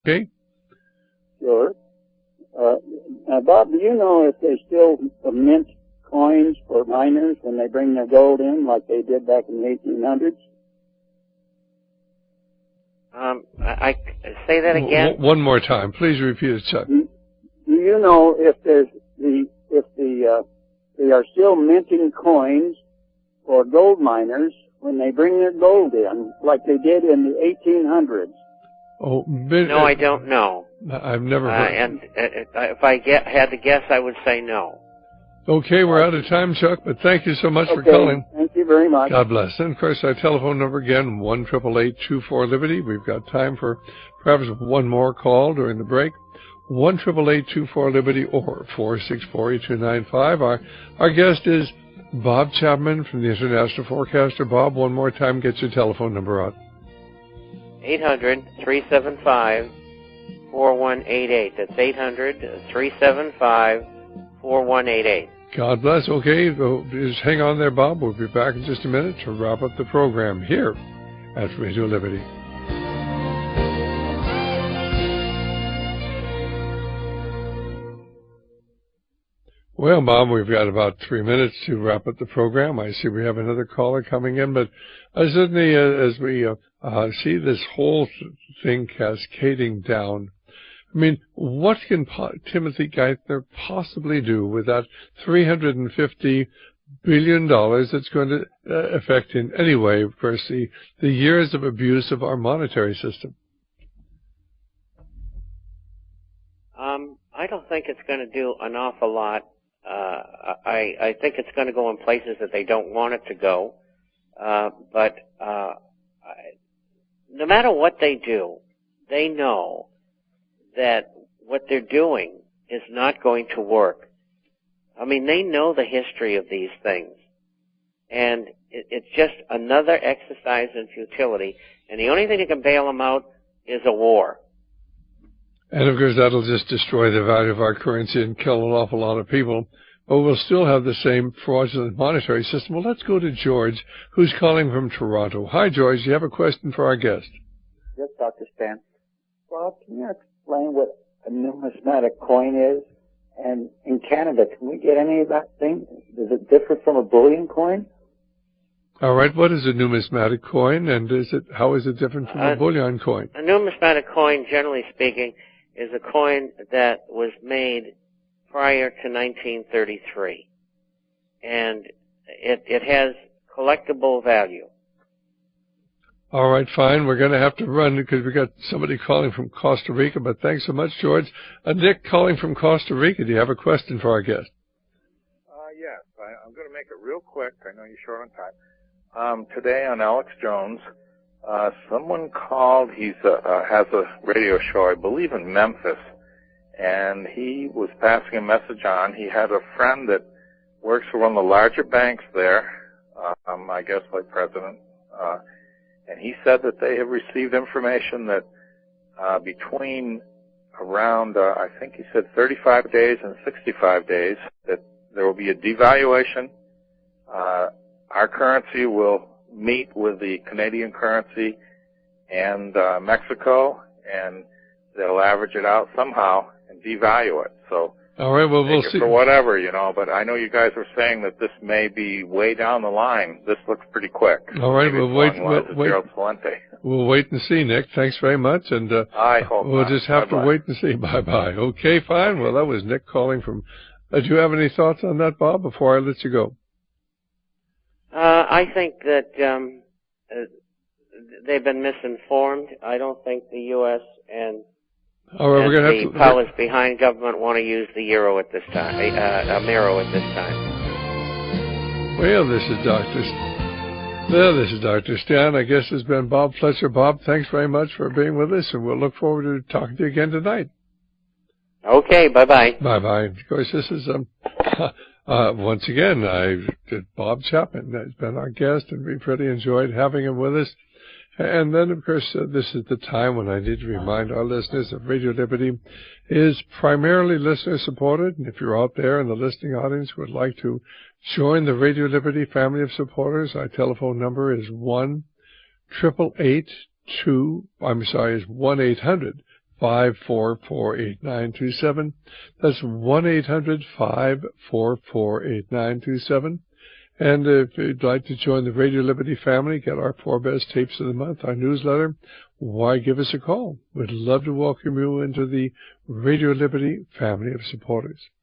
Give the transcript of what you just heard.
Okay? Sure. Now, Bob, do you know if they still mint coins for miners when they bring their gold in like they did back in the 1800s? I say that again. One more time. Please repeat it, Chuck. Do you know if they are still minting coins for gold miners when they bring their gold in like they did in the 1800s? No, I don't know. I've never heard. And if I had to guess, I would say no. Okay, we're out of time, Chuck, but thank you so much for Okay, calling. thank you very much. God bless. And, of course, our telephone number again, 1-888-24-LIBERTY. We've got time for perhaps one more call during the break. 1-888-24-LIBERTY or 464-8295. Our guest is Bob Chapman from the International Forecaster. Bob, one more time, get your telephone number out. 800-375-4188. That's 800-375-4188. God bless. Okay, just hang on there, Bob. We'll be back in just a minute to wrap up the program here at Radio Liberty. Well, Bob, we've got about 3 minutes to wrap up the program. I see we have another caller coming in, but certainly as we see this whole thing cascading down, I mean, what can Timothy Geithner possibly do with that $350 billion that's going to affect in any way, of course, the years of abuse of our monetary system? I don't think it's going to do an awful lot. I think it's going to go in places that they don't want it to go. But no matter what they do, they know that what they're doing is not going to work. I mean, they know the history of these things. And it's just another exercise in futility. And the only thing that can bail them out is a war. And, of course, that'll just destroy the value of our currency and kill an awful lot of people. But we'll still have the same fraudulent monetary system. Well, let's go to George, who's calling from Toronto. Hi, George. Do you have a question for our guest? Yes, Dr. Stan. Bob, can you explain what a numismatic coin is? And in Canada, can we get any of that thing? Does it differ from a bullion coin? All right. What is a numismatic coin, and how is it different from a bullion coin? A numismatic coin, generally speaking, is a coin that was made prior to 1933. And it has collectible value. All right, fine. We're going to have to run because we got somebody calling from Costa Rica, but thanks so much, George. Nick calling from Costa Rica. Do you have a question for our guest? Yes. I'm going to make it real quick. I know you're short on time. Today on Alex Jones, someone called. He has a radio show, I believe, in Memphis, and he was passing a message on. He had a friend that works for one of the larger banks there, I guess like President, and he said that they have received information that between around, I think he said 35 days and 65 days, that there will be a devaluation. Our currency will meet with the Canadian currency and Mexico, and they'll average it out somehow and devalue it. So all right, well, we'll see. For whatever, but I know you guys are saying that this may be way down the line. This looks pretty quick. All right, we'll wait. We'll wait and see, Nick. Thanks very much, and I hope we'll just have to wait and see. Bye-bye. Okay, fine. Well, that was Nick calling from. Do you have any thoughts on that, Bob, before I let you go? I think that they've been misinformed. I don't think the U.S. and the powers behind government want to use the euro at this time, Amero at this time. Well, this is Dr. Stan. I guess it's been Bob Fletcher. Bob, thanks very much for being with us, and we'll look forward to talking to you again tonight. Okay, bye-bye. Bye-bye. Of course, this is, once again, Bob Chapman has been our guest, and we pretty enjoyed having him with us. And then, of course, this is the time when I need to remind our listeners that Radio Liberty is primarily listener-supported. And if you're out there in the listening audience who would like to join the Radio Liberty family of supporters, our telephone number is 1-800-5882. 1-800-544-8927. That's 1-800-544-8927. And if you'd like to join the Radio Liberty family, get our 4 best tapes of the month, our newsletter, why give us a call? We'd love to welcome you into the Radio Liberty family of supporters.